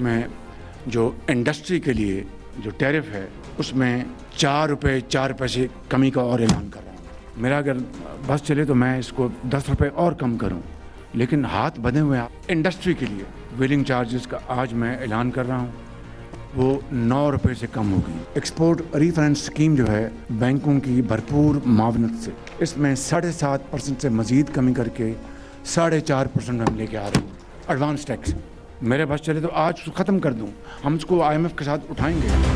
में जो इंडस्ट्री के लिए जो टैरिफ है उसमें 4 रुपये 4 पैसे कमी का और ऐलान कर रहा हूँ। मेरा अगर बस चले तो मैं इसको 10 रुपये और कम करूँ, लेकिन हाथ बंधे हुए इंडस्ट्री के लिए व्हीलिंग चार्जेस का आज मैं ऐलान कर रहा हूँ, वो 9 रुपये से कम होगी। एक्सपोर्ट रीफाइनेंस स्कीम जो है बैंकों की भरपूर मावनत से इसमें 7.5% से मज़ीद कमी करके 4.5% में हम लेके आ रहे हैं। एडवांस टैक्स मेरे बस चले तो आज उसको ख़त्म कर दूँ, हम उसको IMF के साथ उठाएंगे।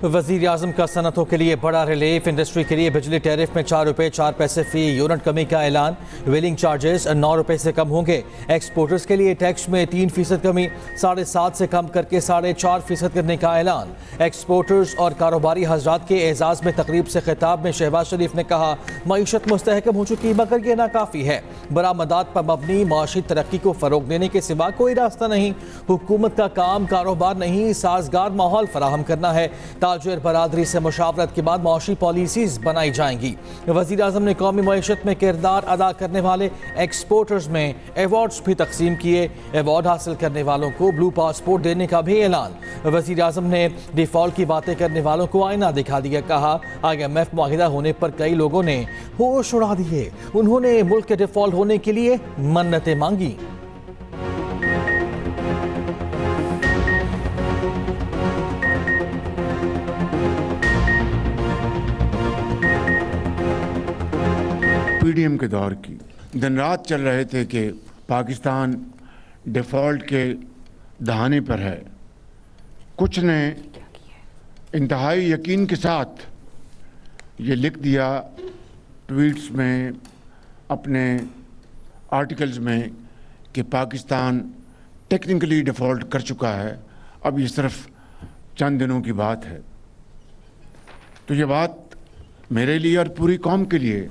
वज़ीर आज़म का सनतों के लिए बड़ा रिलीफ। इंडस्ट्री के लिए बिजली टैरिफ में 4 रुपये 4 पैसे फी यूनिट कमी का ऐलान। व्हीलिंग चार्जेस 9 रुपये से कम होंगे। एक्सपोर्टर्स के लिए टैक्स में 3% कमी 7.5 से कम करके 4.5% करने का ऐलान। एक्सपोर्टर्स और कारोबारी हजरात के एजाज़ में तकरीब से खिताब में शहबाज शरीफ ने कहा, मईशत मुस्तहकम हो चुकी मगर ये नाकाफ़ी है। बरामदात पर मबनी माशी तरक्की को फ़रोग देने के सिवा कोई रास्ता नहीं। हुकूमत का काम कारोबार नहीं, साजगार माहौल फराहम करना है। ताजिर बरादरी से मुशावरत के बाद मौशी पॉलिसीज बनाई जाएंगी। वज़ीर आज़म ने कौमी मईशत में किरदार अदा करने वाले एक्सपोर्टर्स में एवॉर्ड्स भी तकसीम किए। एवॉर्ड हासिल करने वालों को ब्लू पासपोर्ट देने का भी ऐलान। वज़ीर आज़म ने डिफ़ॉल्ट की बातें करने वालों को आईना दिखा दिया। कहा, IMF मुआहिदा होने पर कई लोगों ने होश उड़ा दिए। उन्होंने मुल्क के डिफ़ॉल्ट होने के लिए मन्नतें मांगी। PDM के दौर की दिन रात चल रहे थे कि पाकिस्तान डिफ़ॉल्ट के दहाने पर है। कुछ ने इंतहाई यकीन के साथ ये लिख दिया ट्वीट्स में, अपने आर्टिकल्स में कि पाकिस्तान टेक्निकली डिफ़ॉल्ट कर चुका है, अब ये सिर्फ चंद दिनों की बात है। तो ये बात मेरे लिए और पूरी कौम के लिए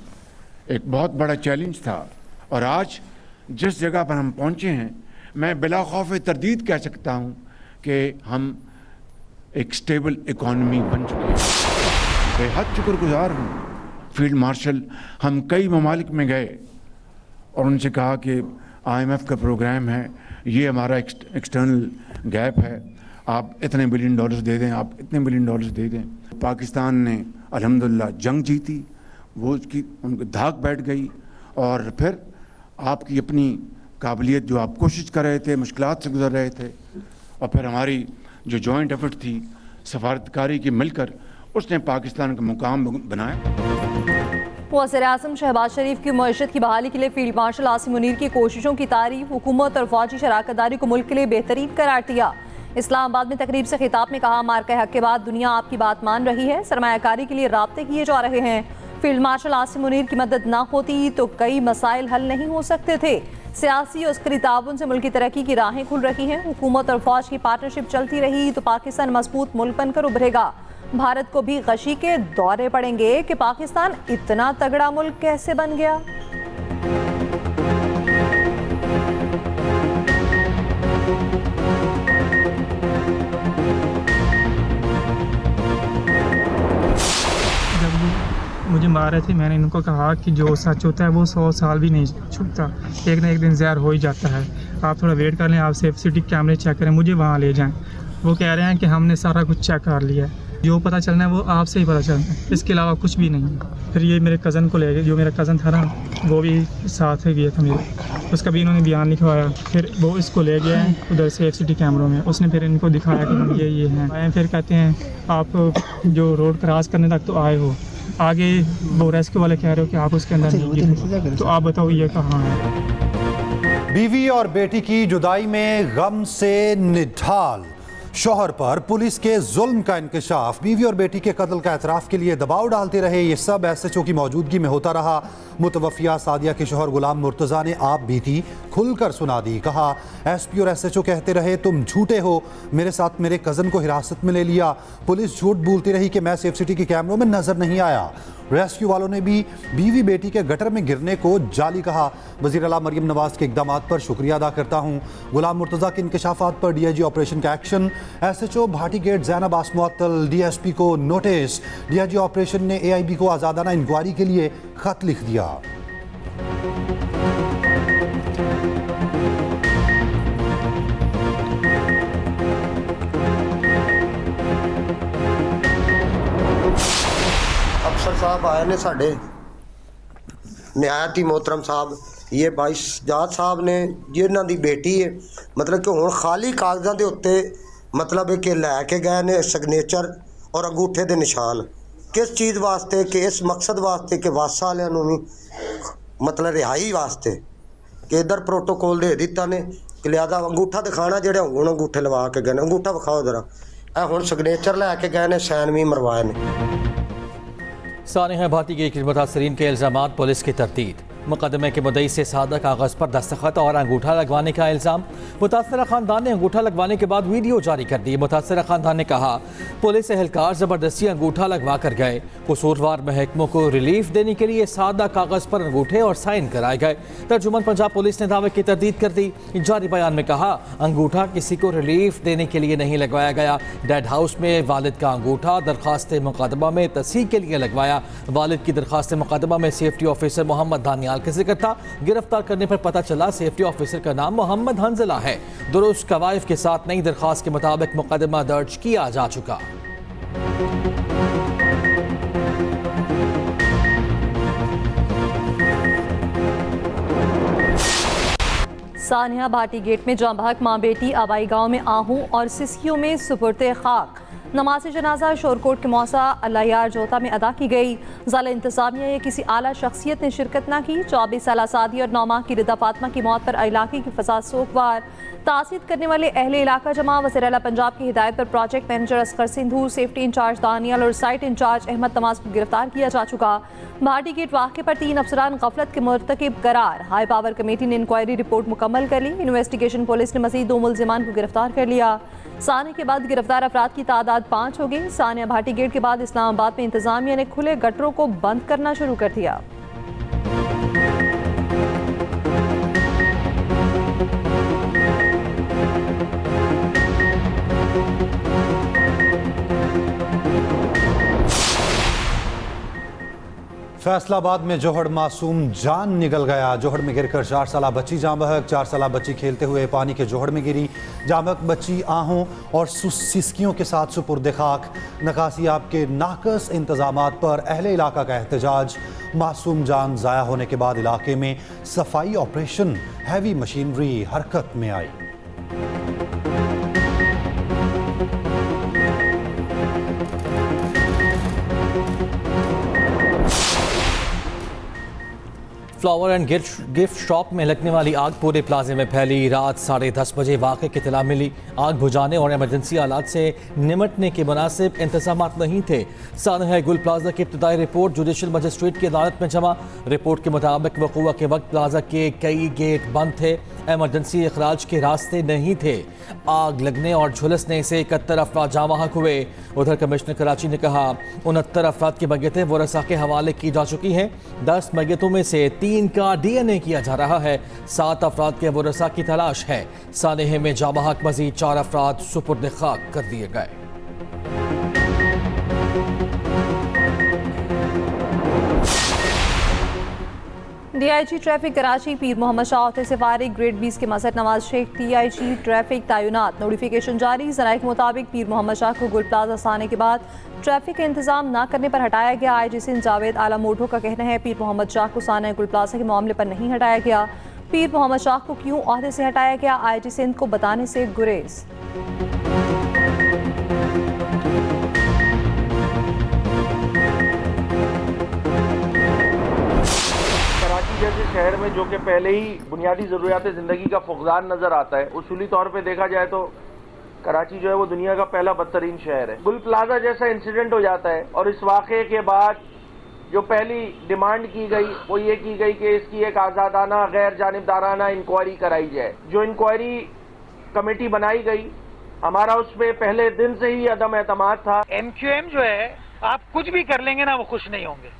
एक बहुत बड़ा चैलेंज था। और आज जिस जगह पर हम पहुंचे हैं, मैं बिला खौफ तरदीद कह सकता हूं कि हम एक स्टेबल इकॉनमी बन चुके हैं। बेहद शुक्रगुजार हूं। फील्ड मार्शल हम कई ममालिक में गए और उनसे कहा कि IMF का प्रोग्राम है, ये हमारा एक्सटर्नल गैप है, आप इतने बिलियन डॉलर्स दे दें, आप इतने बिलियन डॉलर्स दे दें। पाकिस्तान ने अल्हम्दुलिल्लाह जंग जीती, वो उसकी उनको धाक बैठ गई। और फिर आपकी अपनी काबिलियत, जो आप कोशिश कर रहे थे, मुश्किलात से गुजर रहे थे, और फिर हमारी जो जॉइंट एफर्ट थी सफारतकारी की मिलकर, उसने पाकिस्तान का मुकाम बनाया। वज़ीर आज़म शहबाज शरीफ की मईशत की बहाली के लिए फील्ड मार्शल आसिम मुनीर की कोशिशों की तारीफ। हुकूमत और फौजी शराकतदारी को मुल्क के लिए बेहतरीन करार दिया। इस्लामाबाद में तकरीब से खिताब में कहा, मार्का हक के बाद दुनिया आपकी बात मान रही है, सरमायाकारी के लिए राब्ते किए जा रहे हैं। फील्ड मार्शल आसिम मुनीर की मदद ना होती तो कई मसाइल हल नहीं हो सकते थे। सियासी और अस्करी ताउन से मुल्क की तरक्की की राहें खुल रही हैं। हुकूमत और फौज की पार्टनरशिप चलती रही तो पाकिस्तान मजबूत मुल्क बनकर उभरेगा। भारत को भी गशी के दौरे पड़ेंगे कि पाकिस्तान इतना तगड़ा मुल्क कैसे बन गया। मुझे मार रहे थे, मैंने इनको कहा कि जो सच होता है वो 100 साल भी नहीं छुपता, एक ना एक दिन ज़हर हो ही जाता है। आप थोड़ा वेट कर लें, आप सेफ सिटी कैमरे चेक करें, मुझे वहाँ ले जाएं। वो कह रहे हैं कि हमने सारा कुछ चेक कर लिया है, जो पता चलना है वो आपसे ही पता चलना है, इसके अलावा कुछ भी नहीं है। फिर ये मेरे कज़न को ले गए, जो मेरा कज़न था ना, वो भी साथ ही गया था मेरे, उसका भी इन्होंने बयान लिखवाया। फिर वो इसको ले गया उधर से एक सिटी कैमरों में, उसने फिर इनको दिखाया कि हम ये हैं। फिर कहते हैं आप जो रोड क्रॉस करने तक तो आए हो, आगे वो रेस्क्यू वाले कह रहे हो कि आप उसके अंदर नहीं गिरे, तो आप बताओ ये कहाँ है। बीवी और बेटी की जुदाई में गम से निढाल शौहर पर पुलिस के जुल्म का इंकशाफ, बीवी और बेटी के कत्ल का एतराफ़ के लिए दबाव डालते रहे। ये सब SHO की मौजूदगी में होता रहा। मुतवफ़िया सादिया के शौहर गुलाम मुर्तज़ा ने आप बीती खुलकर सुना दी। कहा, SP और SHO कहते रहे तुम झूठे हो, मेरे साथ मेरे कज़न को हिरासत में ले लिया। पुलिस झूठ बोलती रही कि मैं सेफ सिटी के कैमरों में नज़र नहीं आया। रेस्क्यू वालों ने भी बीवी बेटी के गटर में गिरने को जाली कहा। वज़ीर आला मरियम नवाज के इक़दाम पर शुक्रिया अदा करता हूँ। गुलाम मुर्तज़ा के इंकशाफात पर DIG ऑपरेशन का action. SHO Bhati gate Zainab आसमुअत्तल DSP को नोटिस। DIG ऑपरेशन ने AIB को आज़ादाना इंक्वायरी के लिए खत लिख दिया। अफसर साहब आए ने साढ़े निहायत ही मोहतरम साहब, ये भाई सजाद साहब ने जिन्हां दी बेटी है, मतलब कि हुण खाली कागज़ां दे उत्ते मतलब कि लैके गए ने सिग्नेचर और अंगूठे दे निशान। किस चीज़ वास्ते कि इस मकसद वास्ते कि वासा वालियां नूं भी मतलब रिहाई वास्ते कि इधर प्रोटोकॉल दे दिता ने कि लिहाजा अंगूठा दिखाना, जेड़े हुण अंगूठे लवा के गए ने, अंगूठा विखाओ जरा, ए हुण सिग्नेचर लैके गए ने, साइन भी मरवाए ने। सानिया भाटी के मुतासरीन के इल्ज़ामात पुलिस की तरदीद। मुकदमे के मुद्दई से सादा कागज़ पर दस्तखत और अंगूठा लगवाने का इल्ज़ाम। मुतासरा ख़ानदान ने अंगूठा लगवाने के बाद वीडियो जारी कर दी। मुतासरा ख़ानदान ने कहा पुलिस एहलकार ज़बरदस्ती अंगूठा लगवा कर गए। कसूरवार महकमों को रिलीफ देने के लिए सादा कागज़ पर अंगूठे और साइन कराए गए। तर्जुमान पंजाब पुलिस ने दावे की तरदीद कर दी। जारी बयान में कहा अंगूठा किसी को रिलीफ देने के लिए नहीं लगवाया गया। डेड हाउस में वालिद का अंगूठा दरख्वास्त मुकदमा में तस्हीह के लिए लगवाया। वालिद की दरख्वास्त मुकदमा में सेफ्टी ऑफिसर मोहम्मद दानियाल का जिक्र था। गिरफ्तार करने पर पता चला सेफ्टी ऑफिसर का नाम मोहम्मद हंजला है। दुरुस्त कवायद के साथ नई दरख्वास्त के मुताबिक मुकदमा दर्ज किया जा चुका। सानिया भाटी गेट में जांबहक माँ बेटी आबाई गांव में आहू और सिस्कियों में सुपुर्दे खाक। नमाज जनाजा शोरकोट के मौसा अल्लाह यार जोता में अदा की गई। ज़िला इंतज़ामिया या किसी आला शख्सियत ने शिरकत न की। 24 साल सादी और 9 माह की रिदा फातिमा की मौत पर इलाके की फसाद सोगवार। तासीद करने वाले अहले इलाका जमा। वज़ीर आला पंजाब की हिदायत पर project manager Asghar Sindhu, safety in charge Daniyal और साइट इंचार्ज अहमद तमाज को गिरफ्तार किया जा चुका। भाटी गेट वाक़े पर 3 अफसरान गफलत के मुर्तकिब करार। हाई पावर कमेटी ने इंक्वायरी रिपोर्ट मुकम्मल कर ली। इन्वेस्टिगेशन पुलिस ने मज़ीद 2 मुल्ज़िमान को गिरफ्तार कर लिया। साने के बाद गिरफ्तार अफराद की तादाद 5 हो गई। सानिया भाटी गेट के बाद इस्लामाबाद में इंतजामिया ने खुले गटरों को बंद करना शुरू कर दिया। फैसलाबाद में जोहड़ मासूम जान निकल गया। जोहड़ में गिरकर 4 साल बच्ची जाँ बहक। 4 साल बच्ची खेलते हुए पानी के जोहड़ में गिरी। जाँ बहक बच्ची आहों और सिसकियों के साथ सुपुर्द खाक। नकासियाब के नाकस इंतजामात पर अहले इलाका का एहतजाज। मासूम जान ज़ाया होने के बाद इलाके में सफाई ऑपरेशन, हैवी मशीनरी हरकत में आई। फ्लावर एंड गिफ्ट शॉप में लगने वाली आग पूरे प्लाजे में फैली। रात 10:30 बजे वाक़े की इत्तला मिली। आग बुझाने और इमरजेंसी हालात से निमटने के मुनासिब इंतजाम नहीं थे। सानिया गुल प्लाजा की इब्तदाई रिपोर्ट जुडिशल मजिस्ट्रेट की अदालत में जमा। रिपोर्ट के मुताबिक वक़ूआ के वक्त प्लाजा के कई गेट बंद थे। एमरजेंसी अखराज के रास्ते नहीं थे। आग लगने और झुलसने से 71 अफराद जाँ-बहक हुए। उधर कमिश्नर कराची ने कहा 69 अफराद की मैयतें वरसा के हवाले की जा चुकी हैं। 10 मैयतों में से 3 का DNA किया जा रहा है। 7 अफराद के वरसा की तलाश है। सानेह में जाँ-बहक मजीद 4 अफराद सुपुर्द खाक कर दिए गए। DIG ट्रैफिक कराची पीर मोहम्मद शाह औते से फारिग। ग्रेड 20 के मजहर नवाज शेख DIG ट्रैफिक तैनात। नोटिफिकेशन जारी। ज़राए के मुताबिक पीर मोहम्मद शाह को गुल प्लाजा आने के बाद ट्रैफिक का इंतजाम न करने पर हटाया गया। IG सिंध जावेद आला मोटो का कहना है पीर मोहम्मद शाह को सानिया गुल प्लाजा के मामले पर नहीं हटाया गया। पीर मोहम्मद शाह को क्यों ओहदे से हटाया गया, IG सिंध को बताने से गुरेज। जैसे शहर में जो कि पहले ही बुनियादी ज़रूरियात ज़िंदगी का फुक़दान नज़र आता है, उसूली तौर पे देखा जाए तो कराची जो है वो दुनिया का पहला बदतरीन शहर है। गुल प्लाजा जैसा इंसिडेंट हो जाता है और इस वाक़े के बाद जो पहली डिमांड की गई वो ये की गई कि इसकी एक आज़ादाना गैर जानिबदाराना इंक्वायरी कराई जाए। जो इंक्वायरी कमेटी बनाई गई, हमारा उसमें पहले दिन से ही अदम एतमाद था। MQM जो है, आप कुछ भी कर लेंगे ना वो खुश नहीं होंगे।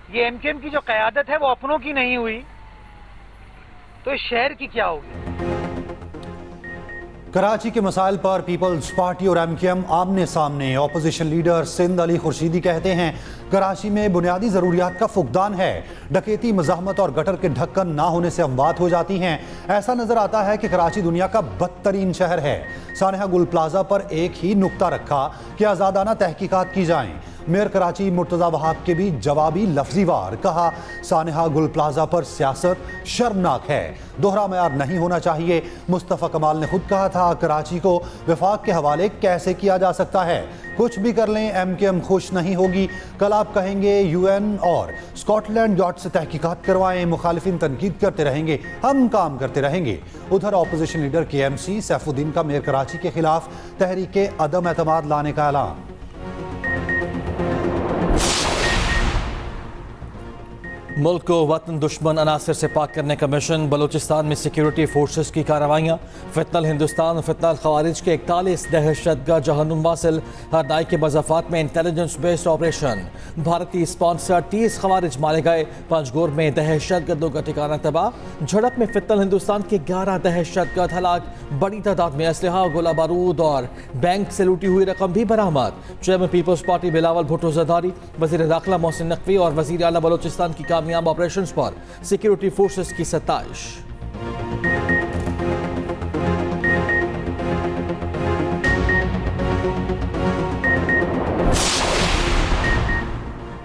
ये एमकेएम की जो क़यादत है वो अपनों की नहीं हुई तो इस शहर की क्या होगी। कराची के मसाइल पर पीपल्स पार्टी और एमकेएम आमने सामने। ऑपोजिशन लीडर सिंध अली खुर्शीदी कहते हैं कराची में बुनियादी ज़रूरियात का फुकदान है। डकैती, मज़ाहमत और गटर के ढक्कन ना होने से अमवात हो जाती हैं। ऐसा नजर आता है कि कराची दुनिया का बदतरीन शहर है। सानहा गुल प्लाजा पर एक ही नुक्ता रखा कि आज़ादाना तहकीकात की जाएं। मेयर कराची मुर्तज़ा वहाब के भी जवाबी लफ्जी वार। कहा सानहा गुल प्लाजा पर सियासत शर्मनाक है, दोहरा मयार नहीं होना चाहिए। मुस्तफ़ा कमाल ने खुद कहा था कराची को वफाक के हवाले कैसे किया जा सकता है। कुछ भी कर लें एमकेएम खुश नहीं होगी। कल आप कहेंगे यूएन और स्कॉटलैंड यार्ड से तहकीकात करवाएं, मुखालिफिन तनकीद करते रहेंगे, हम काम करते रहेंगे। उधर ऑपोजिशन लीडर केएमसी सैफुद्दीन का मेयर कराची के खिलाफ तहरीक अदम एतमाद लाने का ऐलान। मुल्क को वतन दुश्मन अनासर से पाक करने का मिशन। बलूचिस्तान में सिक्योरिटी फोर्सेस की कार्रवाइयाँ। फितनल हिंदुस्तान और फितनल खवारिज के 41 दहशतगर्द जहन्नुम वासिल। हरनाई के मज़ाफ़ात में इंटेलिजेंस बेस्ड ऑपरेशन। भारतीय स्पॉन्सर 30 खवारिज मारे गए। पंजगोर में दहशतगर्दों का ठिकाना तबाह। झड़प में फितनल हिंदुस्तान के 11 दहशतगर्द हलाक। बड़ी तादाद में असलहा, गोला बारूद और बैंक से लूटी हुई रकम भी बरामद। चेयरमैन पीपल्स पार्टी बिलावल भुट्टो ज़रदारी, वज़ीर दाखिला मोहसिन नकवी और वज़ीर आला बलूचिस्तान की कामयाब ऑपरेशंस पर सिक्योरिटी फोर्सेस की सत्ताइश।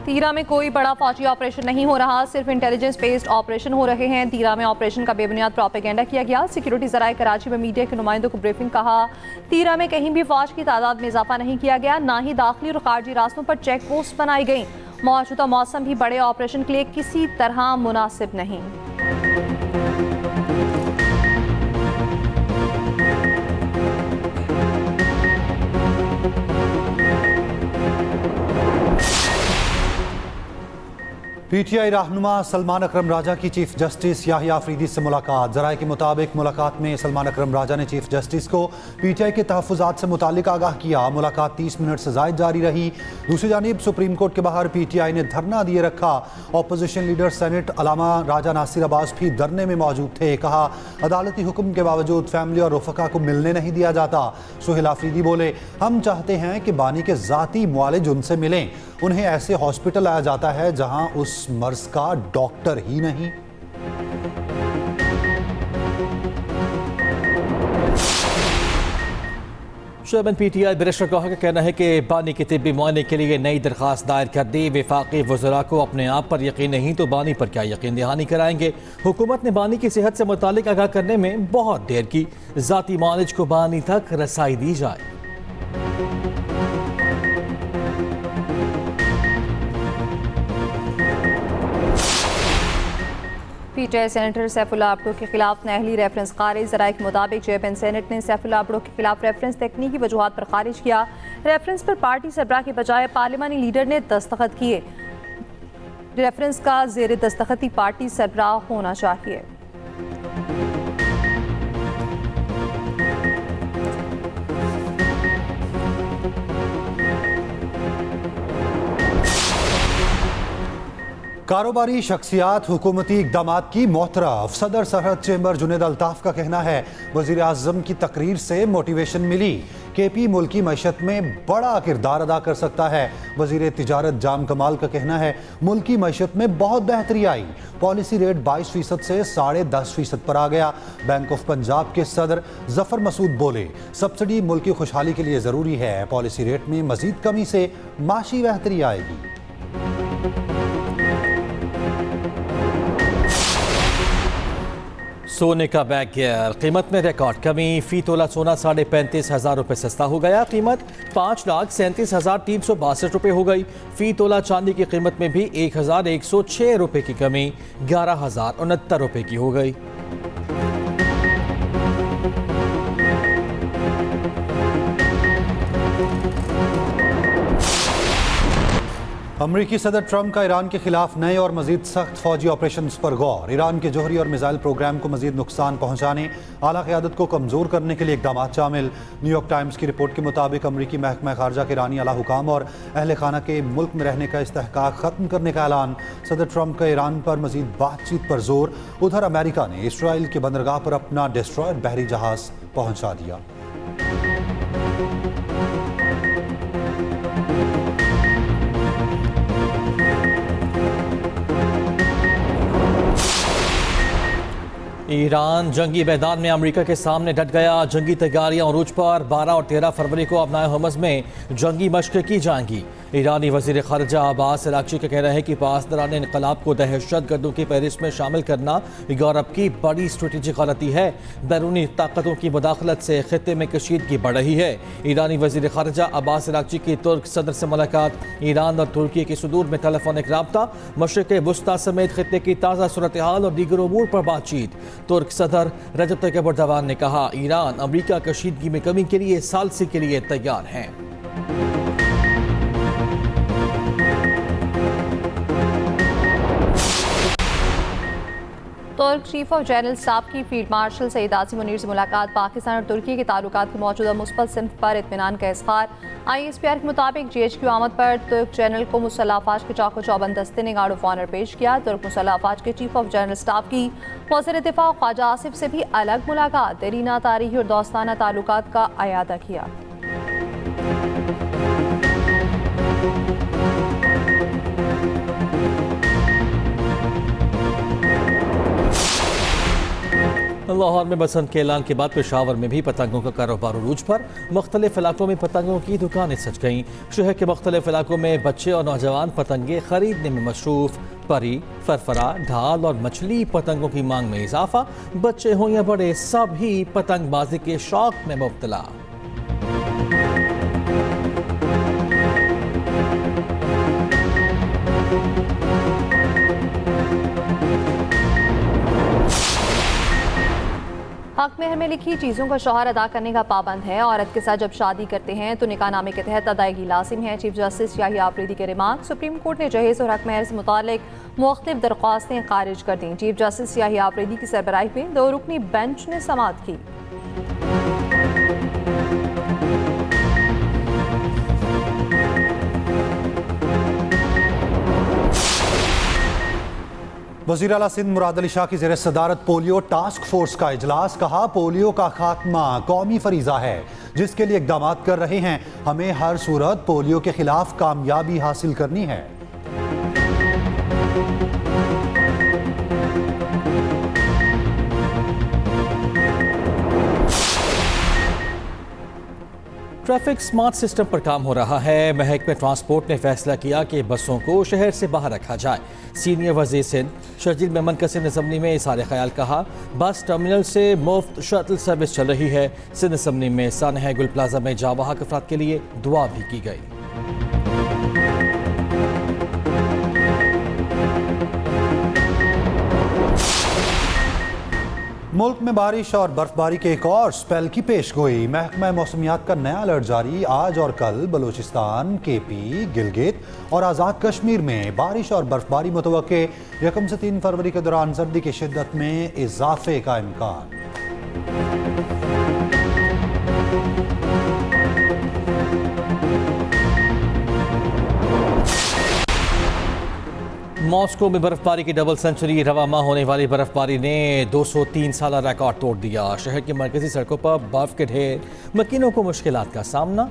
तीरा में कोई बड़ा फौजी ऑपरेशन नहीं हो रहा, सिर्फ इंटेलिजेंस बेस्ड ऑपरेशन हो रहे हैं। तीरा में ऑपरेशन का बेबुनियाद प्रोपेगेंडा किया गया। सिक्योरिटी जराए कराची में मीडिया के नुमाइंदों को ब्रीफिंग। कहा तीरा में कहीं भी फौज की तादाद में इजाफा नहीं किया गया, ना ही दाखिली और खारजी रास्तों पर चेक पोस्ट बनाई गई। मौजूदा मौसम भी बड़े ऑपरेशन के लिए किसी तरह मुनासिब नहीं। पीटीआई रहनुमा सलमान अकरम राजा की चीफ जस्टिस याहिया अफरीदी से मुलाकात। जराये के मुताबिक मुलाकात में सलमान अकरम राजा ने चीफ जस्टिस को पीटीआई के तहफ़्फ़ुज़ात से मुतालिक आगाह किया। मुलाकात 30 मिनट से ज़ायद जारी रही। दूसरी जानिब सुप्रीम कोर्ट के बाहर पीटीआई ने धरना दिए रखा। ऑपोजिशन लीडर सेनेट अलामा राजा नासिर अब्बास भी धरने में मौजूद थे। कहा अदालती हुक्म के बावजूद फैमिली और रफ़का को मिलने नहीं दिया जाता। सुहेल अफरीदी बोले हम चाहते हैं कि बानी के ज़ाती मुआलिज उनसे मिलें। उन्हें ऐसे हॉस्पिटल लाया जाता है जहां उस मर्ज का डॉक्टर ही नहीं। चेयरमैन पीटीआई बैरिस्टर गौहर का कहना है कि बानी के तिब्बी मुआयने के लिए नई दरख्वास्त दायर कर दी। वफाकी वज़रा को अपने आप पर यकीन नहीं तो बानी पर क्या यकीन दहानी कराएंगे। हुकूमत ने बानी की सेहत से मुतालिक आगाह करने में बहुत देर की। ज़ाती मुआलिज को बानी तक रसाई दी जाए। पीटीआई सेनेटर सैफुल्लाह अब्दो के खिलाफ नाअहली रेफरेंस खारिज। ज़राए के मुताबिक चेयरमैन सेनेट ने सैफुल्लाह अब्दो के खिलाफ रेफरेंस तकनीकी वजूहात पर खारिज किया। रेफरेंस पर पार्टी सरबराह के बजाय पार्लिमानी लीडर ने दस्तखत किए। रेफरेंस का ज़ेर दस्तखती पार्टी सरबराह होना चाहिए। कारोबारी शख्सियात हुकूमती इक़दामात की मोहतरफ। सदर सरहद चेंबर जुनेद अल्ताफ़ का कहना है वज़ीर आज़म की तकरीर से मोटिवेशन मिली। केपी मुल्की मईशत में बड़ा किरदार अदा कर सकता है। वज़ीर तिजारत जाम कमाल का कहना है मुल्की मईशत में बहुत बेहतरी आई। पॉलिसी रेट 22% से 10.5% पर आ गया। बैंक ऑफ पंजाब के सदर जफर मसूद बोले सब्सिडी मुल्क की खुशहाली के लिए ज़रूरी है। पॉलिसी रेट में मज़ीद कमी से माशी बेहतरी आएगी। सोने का बैग गियर, कीमत में रिकॉर्ड कमी। फी तोला सोना 35,500 रुपये सस्ता हो गया। कीमत 5,37,362 रुपये हो गई। फी तोला चांदी की कीमत में भी 1,106 रुपये की कमी 11,069 रुपये की हो गई। अमरीकी सदर ट्रंप का ईरान के खिलाफ नए और मजीद सख्त फौजी ऑपरेशन पर गौर। ईरान के जोहरी और मिसाइल प्रोग्राम को मजीद नुकसान पहुँचाने, आला क़यादत को कमज़ोर करने के लिए इक़दाम शामिल। न्यूयॉर्क टाइम्स की रिपोर्ट के मुताबिक अमरीकी महकमा ख़ारजा के ईरानी आला हुकाम और अहल खाना के मुल्क में रहने का इस्तेहकाक ख़त्म करने का ऐलान। सदर ट्रंप का ईरान पर मजीद बातचीत पर जोर। उधर अमेरिका ने इसराइल के बंदरगाह पर अपना डिस्ट्रॉयर बहरी जहाज पहुंचा दिया। ईरान जंगी मैदान में अमेरिका के सामने डट गया। जंगी तैयारियां अरूज पर। 12 और 13 फरवरी को अबनाए हुर्मुज़ में जंगी मशक़ें की जाएंगी। ईरानी वज़ीर ख़ारिजा अब्बास अराग़ची का कहना है कि पासदारान इनक़लाब को दहशतगर्दों की फहरिस्त में शामिल करना यूरोप की बड़ी स्ट्रेटेजिक गलती है। बैरूनी ताकतों की मुदाखलत से ख़ित्ते में कशीदगी बढ़ रही है। ईरानी वज़ीर ख़ारिजा अब्बास अराग़ची की तुर्क सदर से मुलाकात। ईरान और तुर्की के सुदूर में टेलीफोनिक राब्ता। मशरिक़ वुस्ता समेत ख़ित्ते की ताज़ा सूरत हाल और दीगर उमूर पर बातचीत। तुर्क सदर रजब तय्यब एर्दोगान ने कहा, ईरान अमरीका कशीदगी में कमी के लिए सालसी के लिए तैयार है। तुर्क चीफ ऑफ जनरल स्टाफ की फील्ड मार्शल सईद आसिम मुनीर से मुलाकात। पाकिस्तान और तुर्की के ताल्लुकात की मौजूदा मुस्बत सिमत पर इत्मीनान का इज़हार। ISPR के मुताबिक GHQ आमद पर तुर्क जनरल को मुसल्लह अफवाज के चौको चौबंद दस्ते ने गार्ड ऑफ ऑनर पेश किया। तुर्क मुसल्लह अफवाज के चीफ ऑफ जनरल स्टाफ की वज़ीर दिफा ख्वाजा आसिफ से भी अलग मुलाकात। देरीना तारीखी और दोस्ताना ताल्लुकात का अयादा किया। लाहौर में बसंत के ऐलान के बाद पेशावर में भी पतंगों का कारोबार अरूज पर। मुख्तलिफ इलाकों में पतंगों की दुकानें सज गईं। शहर के मुख्तलिफ इलाकों में बच्चे और नौजवान पतंगे खरीदने में मशरूफ। परी, फरफरा, ढाल और मछली पतंगों की मांग में इजाफा। बच्चे हों या बड़े, सभी पतंगबाजी के शौक में मुब्तला। हक मेहर में लिखी चीज़ों का शौहर अदा करने का पाबंद है। औरत के साथ जब शादी करते हैं तो निकाहनामे के तहत अदायगी लाजिम है। चीफ जस्टिस याहिया आफरीदी के रिमार्क। सुप्रीम कोर्ट ने जहेज़ और हक मेहर से मुतालिक मुख्तलिफ दरख्वास्तें खारिज कर दी। चीफ जस्टिस याहिया आफरीदी की सरबराही में 2 रुकनी बेंच ने समाअत की। वज़ीर आला सिंध मुराद अली शाह की ज़ेर सदारत पोलियो टास्क फोर्स का इजलास। कहा, पोलियो का खात्मा कौमी फरीज़ा है जिसके लिए इक़दाम कर रहे हैं। हमें हर सूरत पोलियो के खिलाफ कामयाबी हासिल करनी है। ट्रैफिक स्मार्ट सिस्टम पर काम हो रहा है। महकमे ट्रांसपोर्ट ने फैसला किया कि बसों को शहर से बाहर रखा जाए। सीनियर वज़ीर सिंध शर्जील मेमन कसीम ने असम्बली में इज़हार ख्याल कहा, बस टर्मिनल से मुफ्त शटल सर्विस चल रही है। सिंध असम्बली में सानहा गुल प्लाजा में जावाहक अफराद के लिए दुआ भी की गई। मुल्क में बारिश और बर्फबारी के एक और स्पेल की पेशगोई। महकमा मौसमियात का नया अलर्ट जारी। आज और कल बलूचिस्तान, KP, गिलगित और आज़ाद कश्मीर में बारिश और बर्फबारी मुतवक्के। 1 से 3 फरवरी के दौरान सर्दी की शिद्दत में इजाफे का इम्कान। मॉस्को में बर्फबारी की डबल सेंचुरी। रवा माह होने वाली बर्फबारी ने 203 साल रिकॉर्ड तोड़ दिया। शहर की मरकजी सड़कों पर बर्फ के ढेर, मकीनों को मुश्किलात का सामना।